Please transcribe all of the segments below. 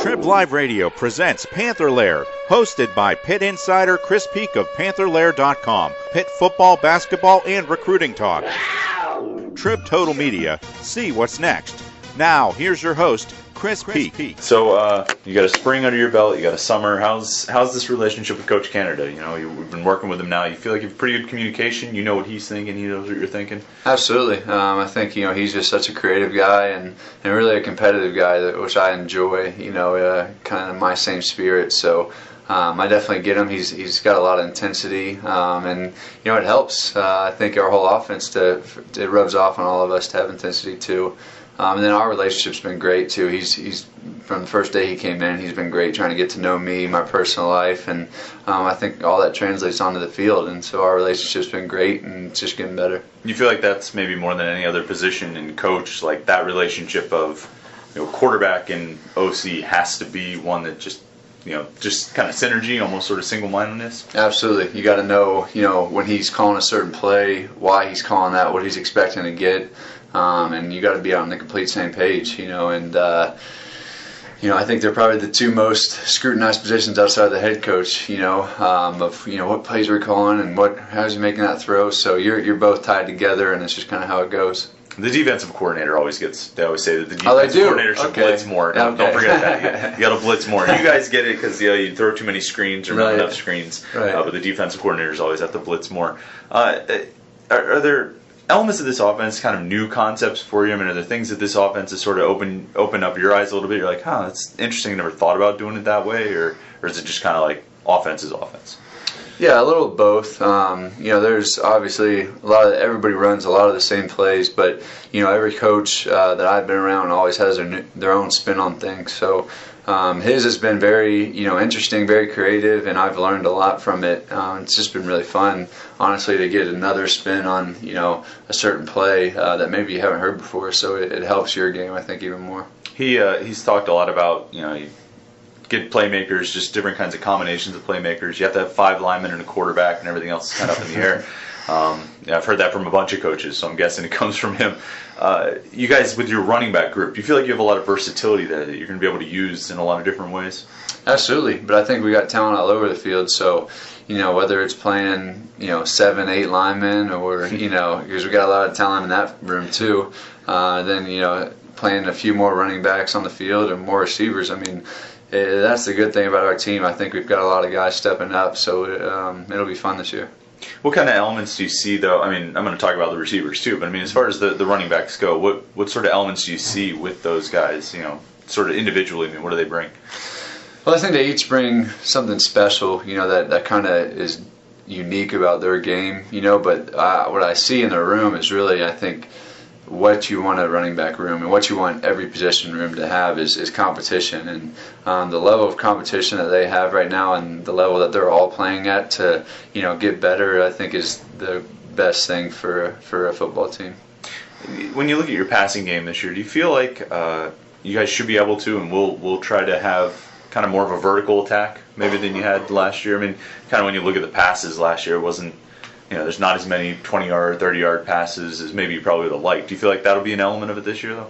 TribLIVE Radio presents PantherLair, hosted by Pitt insider Chris Peak of PantherLair.com. Pitt football, basketball, and recruiting talk. Trib Total Media. See what's next. Now, here's your host, Chris Peak. So, you got a spring under your belt, you got a summer. How's this relationship with Coach Canada? You know, we've been working with him now. You feel like you have pretty good communication. You know what he's thinking. He knows what you're thinking. Absolutely. I think he's just such a creative guy and really a competitive guy, which I enjoy. Kind of my same spirit. So. I definitely get him. He's got a lot of intensity, and it helps. I think our whole offense it rubs off on all of us to have intensity too. And then our relationship's been great too. He's from the first day he came in, he's been great trying to get to know me, my personal life, and I think all that translates onto the field. And so our relationship's been great, and it's just getting better. You feel like that's maybe more than any other position in coach, like that relationship of quarterback and OC has to be one that just kind of synergy, almost sort of single-mindedness? Absolutely. You got to know, when he's calling a certain play, why he's calling that, what he's expecting to get, and you got to be on the complete same page, and I think they're probably the two most scrutinized positions outside of the head coach, of what plays we're calling and how's he making that throw. So you're both tied together, and it's just kind of how it goes. The defensive coordinator they always say that the defensive coordinator should blitz more. Don't forget that. You got to blitz more. You guys get it because you throw too many screens or not enough screens. Right. But the defensive coordinators always have to blitz more. Are there elements of this offense, kind of new concepts for you? I mean, are there things that this offense has sort of opened up your eyes a little bit? You're like, that's interesting. I never thought about doing it that way. Or is it just kind of like offense is offense? Yeah, a little of both. There's obviously everybody runs a lot of the same plays, but every coach that I've been around always has their own spin on things. So his has been very interesting, very creative, and I've learned a lot from it. It's just been really fun, honestly, to get another spin on a certain play that maybe you haven't heard before. So it helps your game, I think, even more. He's talked a lot about get playmakers, just different kinds of combinations of playmakers. You have to have 5 linemen and a quarterback, and everything else is kind of up in the air. I've heard that from a bunch of coaches, so I'm guessing it comes from him. You guys, with your running back group, do you feel like you have a lot of versatility there that you're going to be able to use in a lot of different ways? Absolutely, but I think we got talent all over the field, so whether it's playing 7, 8 linemen or because we got a lot of talent in that room too, then playing a few more running backs on the field and more receivers. I mean, that's the good thing about our team. I think we've got a lot of guys stepping up, so it'll be fun this year. What kind of elements do you see, though? I mean, I'm going to talk about the receivers too, but I mean, as far as the running backs go, what sort of elements do you see with those guys? Sort of individually. I mean, what do they bring? Well, I think they each bring something special. That kind of is unique about their game. But what I see in their room is really, I think, what you want a running back room and what you want every position room to have is competition, and the level of competition that they have right now and the level that they're all playing at to get better, I think, is the best thing for a football team. When you look at your passing game this year, do you feel like you guys should be able to, and we'll try to have kind of more of a vertical attack maybe than you had last year? I mean, kind of when you look at the passes last year, it wasn't there's not as many 20-yard, 30-yard passes as maybe you probably would have liked. Do you feel like that'll be an element of it this year, though?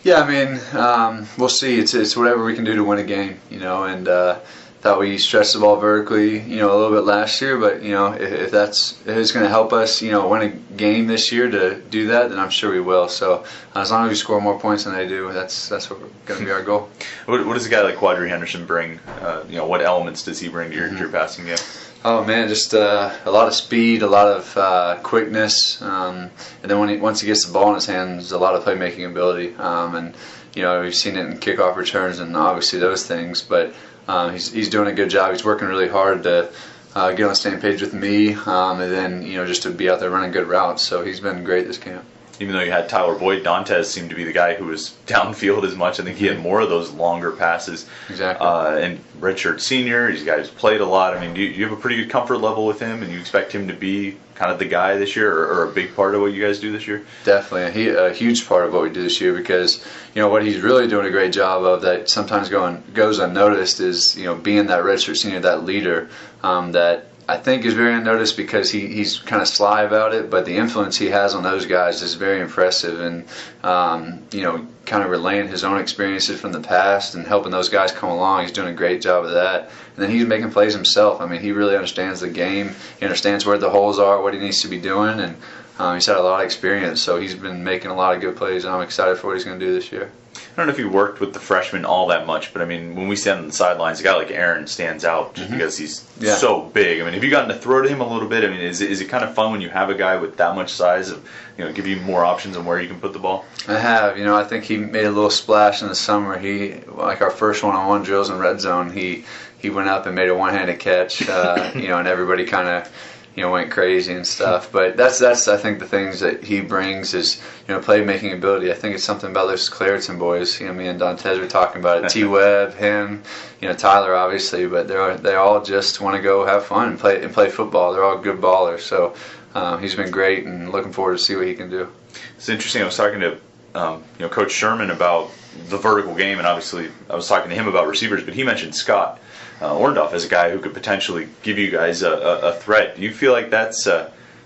Yeah, I mean, we'll see. It's whatever we can do to win a game, and thought we stretched the ball vertically, a little bit last year, but, if it's going to help us, win a game this year to do that, then I'm sure we will. So as long as we score more points than they do, that's what going to be our goal. What does a guy like Quadri Henderson bring? What elements does he bring to your passing game? Oh man, just a lot of speed, a lot of quickness, and then once he gets the ball in his hands, a lot of playmaking ability. And we've seen it in kickoff returns and obviously those things. But he's doing a good job. He's working really hard to get on the same page with me, and then just to be out there running good routes. So he's been great this camp. Even though you had Tyler Boyd, Dantes seemed to be the guy who was downfield as much. I think he had more of those longer passes. Exactly. And redshirt senior, he's a guy who's played a lot. I mean, do you have a pretty good comfort level with him, and you expect him to be kind of the guy this year, or a big part of what you guys do this year? Definitely, a huge part of what we do this year, because what he's really doing a great job of that sometimes goes unnoticed is being that redshirt senior, that leader that I think is very unnoticed because he's kind of sly about it, but the influence he has on those guys is very impressive, and kind of relaying his own experiences from the past and helping those guys come along. He's doing a great job of that, and then he's making plays himself. I mean, he really understands the game. He understands where the holes are, what he needs to be doing, and he's had a lot of experience, so he's been making a lot of good plays, and I'm excited for what he's going to do this year. I don't know if you worked with the freshmen all that much, but I mean, when we stand on the sidelines, a guy like Aaron stands out just because he's so big. I mean, have you gotten to throw to him a little bit? I mean, is it kind of fun when you have a guy with that much size of, give you more options on where you can put the ball? I have. I think he made a little splash in the summer. Like our first one-on-one drills in red zone, he went up and made a one-handed catch, and everybody kind of went crazy and stuff. But that's I think the things that he brings is playmaking ability. I think it's something about those Clareton boys. Me and Dantes were talking about it. T. Webb, him, Tyler obviously, but they all just want to go have fun and play football. They're all good ballers. So he's been great, and looking forward to see what he can do. It's interesting. I was talking to Coach Sherman about the vertical game, and obviously I was talking to him about receivers, but he mentioned Scott Orndorff as a guy who could potentially give you guys a threat. Do you feel like that's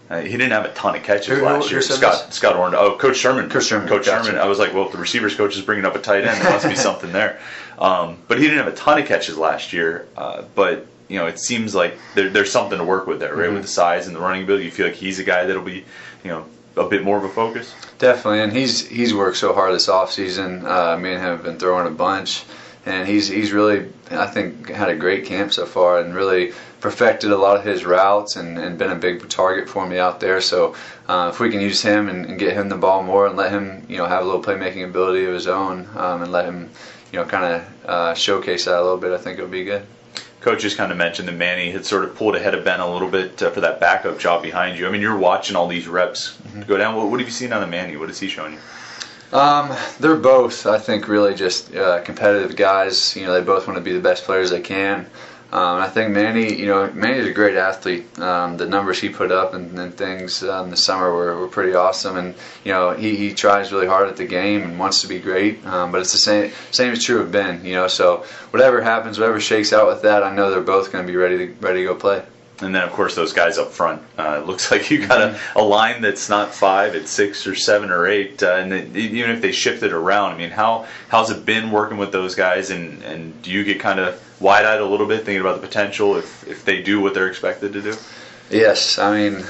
he didn't have a ton of catches last year. Scott Orndorff. Oh, Coach Sherman. Coach Sherman. I was like, well, if the receivers coach is bringing up a tight end, there must be something there. But he didn't have a ton of catches last year. But it seems like there's something to work with there, right? With the size and the running ability. You feel like he's a guy that'll be, a bit more of a focus? Definitely, and he's worked so hard this offseason. Me and him have been throwing a bunch, and he's really, I think, had a great camp so far and really perfected a lot of his routes and been a big target for me out there. So if we can use him and get him the ball more and let him have a little playmaking ability of his own and let him kind of showcase that a little bit, I think it'll be good. Coach just kind of mentioned that Manny had sort of pulled ahead of Ben a little bit for that backup job behind you. I mean, you're watching all these reps go down. What have you seen on the Manny? What has he shown you? They're both, I think, really just competitive guys. They both want to be the best players they can. I think Manny's a great athlete. The numbers he put up and things in the summer were pretty awesome. And he tries really hard at the game and wants to be great. But it's the same is true of Ben. So whatever happens, whatever shakes out with that, I know they're both going to be ready to go play. And then, of course, those guys up front. It looks like you got a line that's not 5, it's 6 or 7 or 8. And even if they shift it around, I mean, how's it been working with those guys? And do you get kind of wide-eyed a little bit thinking about the potential if they do what they're expected to do? Yes, obviously,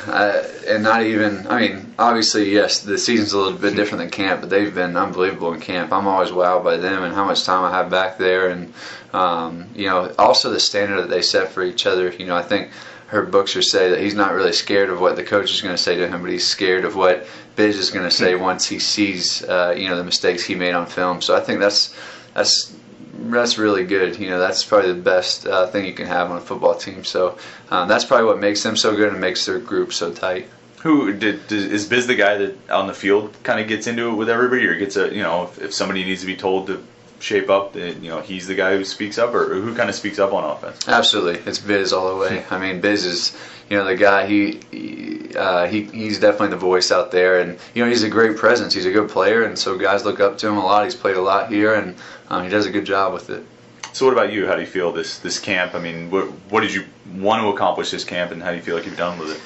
yes, the season's a little bit different than camp, but they've been unbelievable in camp. I'm always wowed by them and how much time I have back there, and also the standard that they set for each other. I think heard Bookser say that he's not really scared of what the coach is going to say to him, but he's scared of what Biz is going to say once he sees the mistakes he made on film. So I think that's really good. That's probably the best thing you can have on a football team. So that's probably what makes them so good and makes their group so tight. Is Biz the guy that on the field kind of gets into it with everybody, or gets if somebody needs to be told to shape up, he's the guy who speaks up, or who kind of speaks up on offense? Absolutely, it's Biz all the way. I mean, Biz is the guy. He's definitely the voice out there, and he's a great presence. He's a good player, and so guys look up to him a lot. He's played a lot here, and he does a good job with it. So what about you? How do you feel this camp? I mean, what did you want to accomplish this camp, and how do you feel like you've done with it?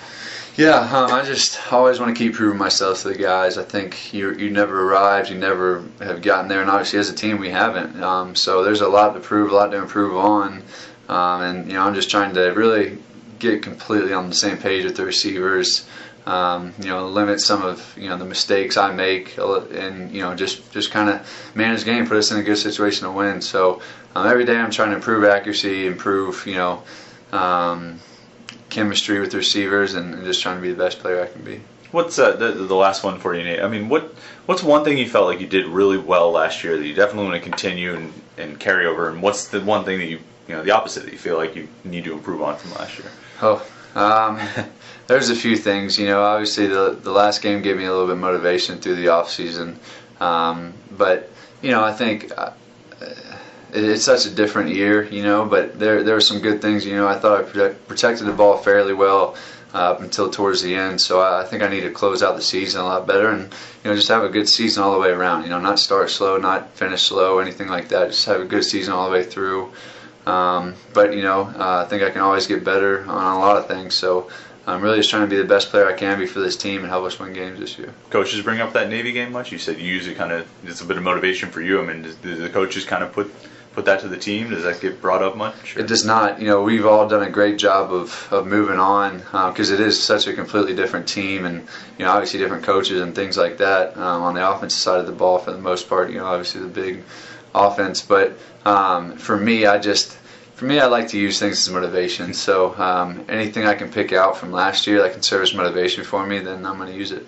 Yeah, I just always want to keep proving myself to the guys. I think you never arrived, you never have gotten there, and obviously as a team we haven't. So there's a lot to prove, a lot to improve on, and I'm just trying to really get completely on the same page with the receivers. Limit some of the mistakes I make, and just kind of manage the game, put us in a good situation to win. So every day I'm trying to improve accuracy, improve chemistry with the receivers, and just trying to be the best player I can be. What's the last one for you, Nate? I mean, what's one thing you felt like you did really well last year that you definitely want to continue and carry over, and what's the one thing that you the opposite that you feel like you need to improve on from last year? There's a few things. Obviously the last game gave me a little bit of motivation through the off season, but I think it's such a different year, but there were some good things. I thought I protected the ball fairly well up until towards the end, so I think I need to close out the season a lot better and just have a good season all the way around. Not start slow, not finish slow, anything like that. Just have a good season all the way through. But I think I can always get better on a lot of things. So I'm really just trying to be the best player I can be for this team and help us win games this year. Coaches bring up that Navy game much? You said you usually it's a bit of motivation for you. I mean, do the coaches kind of put that to the team? Does that get brought up much? Or? It does not. We've all done a great job of moving on because it is such a completely different team, and obviously different coaches and things like that on the offensive side of the ball for the most part. Obviously the big offense, but for me, I like to use things as motivation. So anything I can pick out from last year that can serve as motivation for me, then I'm going to use it.